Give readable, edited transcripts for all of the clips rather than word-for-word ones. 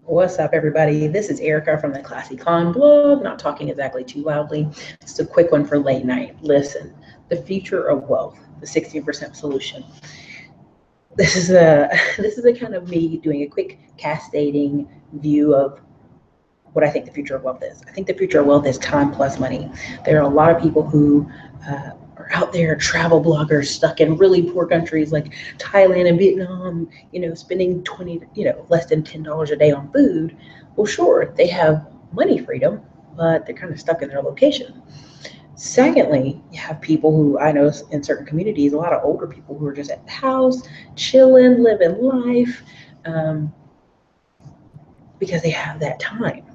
What's up, everybody? This is Ericka from the Classy Con blog, not talking exactly too loudly. Just a quick one for late night. Listen, the future of wealth, the 60% solution. This is a kind of me doing a quick cascading view of what I think the future of wealth is. I think the future of wealth is time plus money. There are a lot of people who are out there, travel bloggers stuck in really poor countries like Thailand and Vietnam, spending less than $10 a day on food. Well, sure, they have money freedom, but they're kind of stuck in their location. Secondly, you have people who I know in certain communities, a lot of older people who are just at the house, chilling, living life, because they have that time.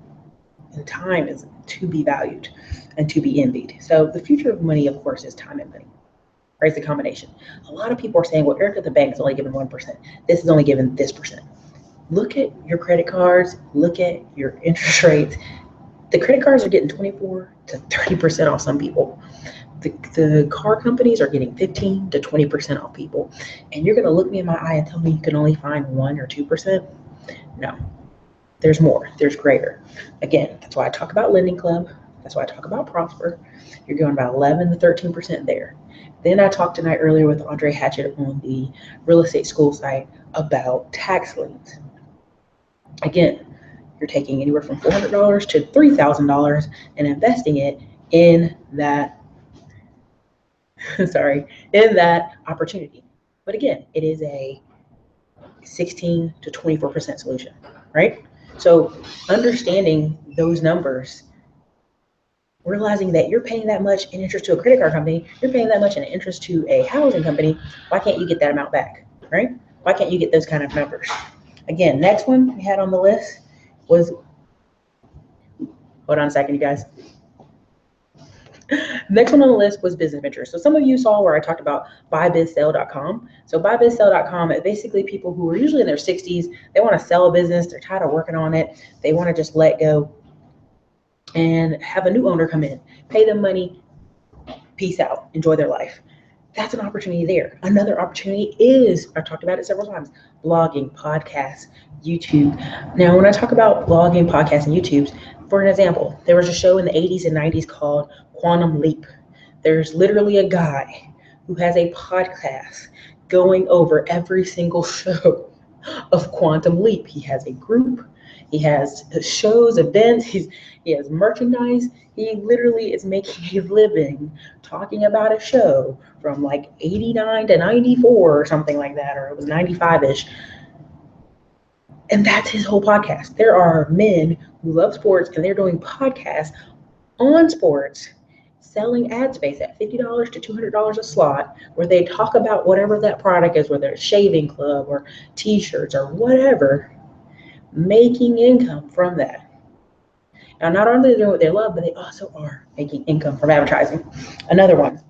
And time is to be valued and to be envied. So the future of money, of course, is time and money. Or it's a combination. A lot of people are saying, well, Ericka, the bank is only giving 1%. This is only giving this percent. Look at your credit cards. Look at your interest rates. The credit cards are getting 24 to 30% off some people. The car companies are getting 15 to 20% off people. And you're going to look me in my eye and tell me you can only find 1 or 2%? No. There's more, there's greater. Again, that's why I talk about Lending Club. That's why I talk about Prosper. You're going about 11 to 13% there. Then I talked tonight earlier with Andre Hatchett on the real estate school site about tax liens. Again, you're taking anywhere from $400 to $3,000 and investing it in that, in that opportunity. But again, it is a 16 to 24% solution, right? So understanding those numbers, realizing that you're paying that much in interest to a credit card company, you're paying that much in interest to a housing company, why can't you get that amount back, right? Why can't you get those kind of numbers? Again, next one we had on the list was, hold on a second, you guys. Next one on the list was business ventures. So some of you saw where I talked about buybizsell.com. So buybizsell.com is basically people who are usually in their 60s. They want to sell a business. They're tired of working on it. They want to just let go and have a new owner come in, pay them money, peace out, enjoy their life. That's an opportunity there. Another opportunity is, I've talked about it several times, blogging, podcasts, YouTube. Now, when I talk about blogging, podcasts, and YouTubes, for an example, there was a show in the 80s and 90s called Quantum Leap. There's literally a guy who has a podcast going over every single show of Quantum Leap. He has a group, he has shows, events, he has merchandise. He literally is making a living talking about a show from like 89 to 94 or something like that, or it was 95-ish. And that's his whole podcast. There are men who love sports and they're doing podcasts on sports, selling ad space at $50 to $200 a slot, where they talk about whatever that product is, whether it's shaving club or t-shirts or whatever, making income from that. Now, not only are they doing what they love, but they also are making income from advertising. Another one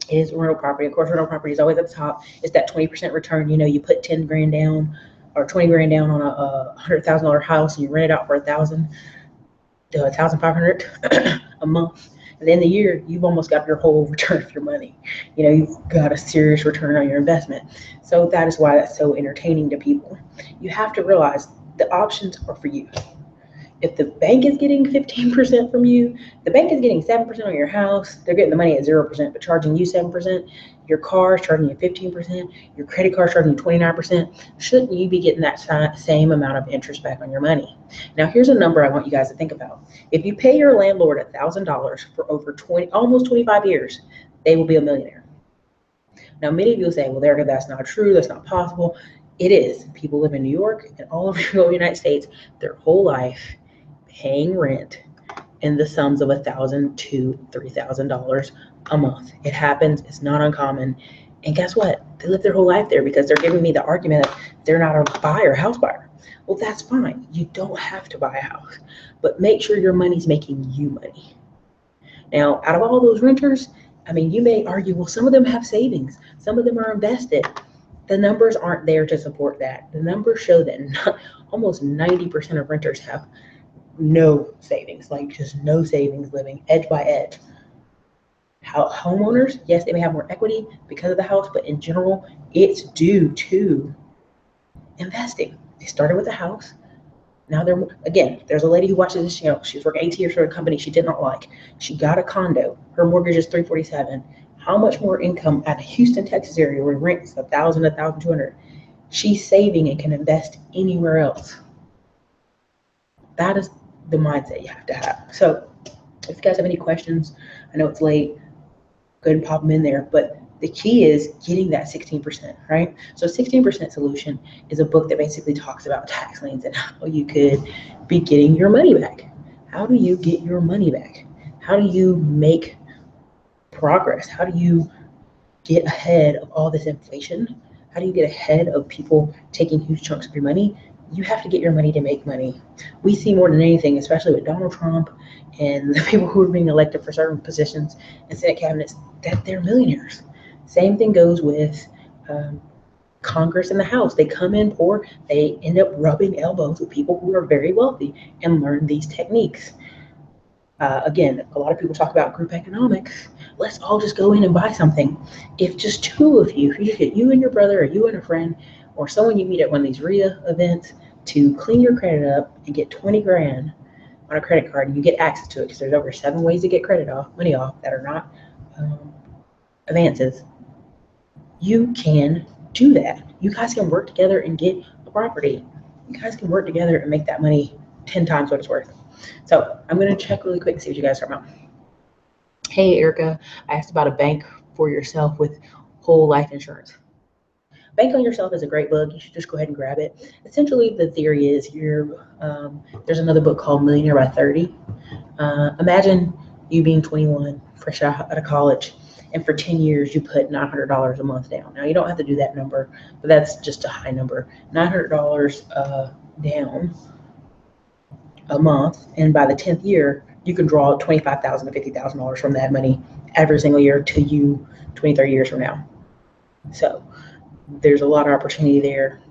is rental property. Of course, rental property is always at the top. It's that 20% return. You put 10 grand down or 20 grand down on a $100,000 house and you rent it out for $1,500 a month. At the end of the year, you've almost got your whole return of your money. You've got a serious return on your investment. So that is why that's so entertaining to people. You have to realize the options are for you. If the bank is getting 15% from you, the bank is getting 7% on your house, they're getting the money at 0%, but charging you 7%, your car is charging you 15%, your credit card is charging you 29%, shouldn't you be getting that same amount of interest back on your money? Now, here's a number I want you guys to think about. If you pay your landlord $1,000 for over almost 25 years, they will be a millionaire. Now, many of you will say, well, Ericka, that's not true, that's not possible. It is. People live in New York and all over the United States their whole life, paying rent in the sums of $1,000 to $3,000 a month. It happens. It's not uncommon. And guess what? They live their whole life there because they're giving me the argument that they're not a house buyer. Well, that's fine. You don't have to buy a house, but make sure your money's making you money. Now, out of all those renters, you may argue, well, some of them have savings. Some of them are invested. The numbers aren't there to support that. The numbers show that almost 90% of renters have no savings, like just no savings, living edge by edge. Homeowners, yes, they may have more equity because of the house, but in general, it's due to investing. They started with a house, Now there's a lady who watches this channel. She was working 8 years for a company she did not like. She got a condo. Her mortgage is $347,000. How much more income at Houston, Texas area where rent's $1,000, $1,200? She's saving and can invest anywhere else. That is the mindset you have to have. So if you guys have any questions, I know it's late, go ahead and pop them in there. But the key is getting that 16%, right? So 16% Solution is a book that basically talks about tax liens and how you could be getting your money back. How do you get your money back? How do you make progress? How do you get ahead of all this inflation? How do you get ahead of people taking huge chunks of your money? You have to get your money to make money. We see more than anything, especially with Donald Trump and the people who are being elected for certain positions in Senate cabinets, that they're millionaires. Same thing goes with Congress and the House. They come in poor, they end up rubbing elbows with people who are very wealthy and learn these techniques. Again, a lot of people talk about group economics. Let's all just go in and buy something. If just two of you, if you just get you and your brother or you and a friend or someone you meet at one of these RIA events to clean your credit up and get 20 grand on a credit card, and you get access to it because there's over 7 ways to get money off that are not advances, you can do that. You guys can work together and get a property. You guys can work together and make that money 10 times what it's worth. So I'm going to check really quick to see what you guys are about. Hey, Erica, I asked about a bank for yourself with whole life insurance. Bank on Yourself is a great book. You should just go ahead and grab it. Essentially, the theory is there's another book called Millionaire by 30. Imagine you being 21, fresh out of college, and for 10 years you put $900 a month down. Now, you don't have to do that number, but that's just a high number. $900 down a month, and by the 10th year, you can draw $25,000 to $50,000 from that money every single year to you 20, 30 years from now. So there's a lot of opportunity there,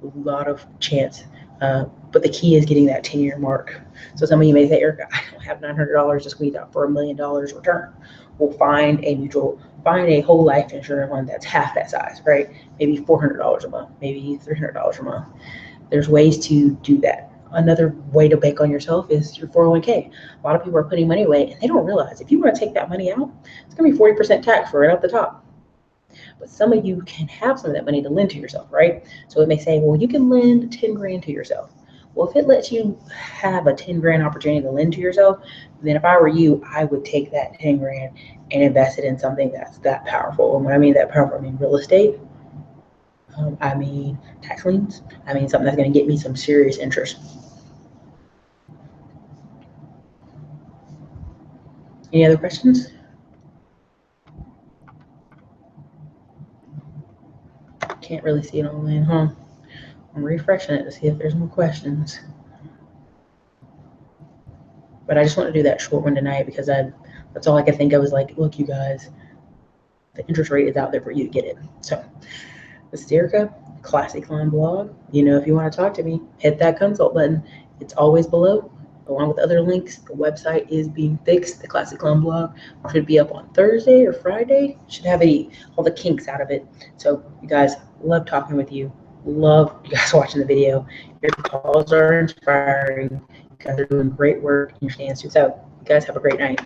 a lot of chance. But the key is getting that 10-year mark. So some of you may say, Erica, I don't have $900 to squeeze out for $1 million return. We'll find a whole life insurance one that's half that size, right? Maybe $400 a month, maybe $300 a month. There's ways to do that. Another way to bank on yourself is your 401k. A lot of people are putting money away and they don't realize if you want to take that money out, it's going to be 40% tax right off the top. But some of you can have some of that money to lend to yourself, right? So it may say, well, you can lend 10 grand to yourself. Well, if it lets you have a 10 grand opportunity to lend to yourself, then if I were you, I would take that 10 grand and invest it in something that's that powerful. And when I mean that powerful, I mean real estate. I mean tax liens. I mean something that's going to get me some serious interest. Any other questions? Can't really see it online, huh? I'm refreshing it to see if there's more questions. But I just want to do that short one tonight because that's all I could think of is like, look, you guys, the interest rate is out there for you to get it. So this is Ericka, Classic Line Blog. You know, if you want to talk to me, hit that consult button. It's always below, along with other links. The website is being fixed. The Classic Line Blog should be up on Thursday or Friday. Should have all the kinks out of it. So you guys, love talking with you. Love you guys watching the video. Your calls are inspiring. You guys are doing great work in your stance. So you guys have a great night.